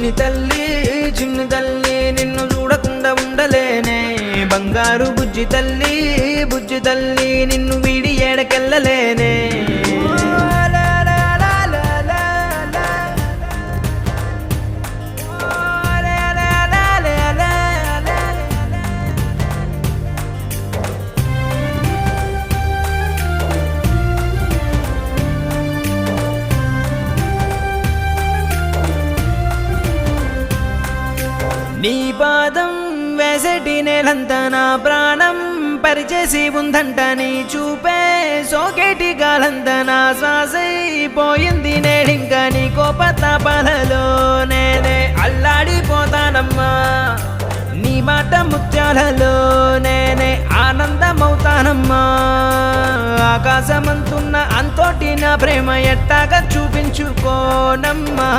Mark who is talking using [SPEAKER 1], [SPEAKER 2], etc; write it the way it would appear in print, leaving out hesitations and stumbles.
[SPEAKER 1] చిన్ని తల్లి నిన్ను చూడకుండా ఉండలేనే, బంగారు బుజ్జి తల్లి నిన్ను వీడి ఏడకెళ్ళలేనే. నీ పాదం వేసటి నేలంతా నా ప్రాణం పరిచేసి ఉందంట, నీ చూపే సోకేటి గాలంతా నా శ్వాసైపోయింది నేడింకా. నీ కోపతాపాలలో నేనే అల్లాడిపోతానమ్మా, నీ మాట ముత్యాలలో నేనే ఆనందమవుతానమ్మా. ఆకాశమంతున్న అంతోటి నా ప్రేమ ఎట్టాగా చూపించుకోనమ్మా.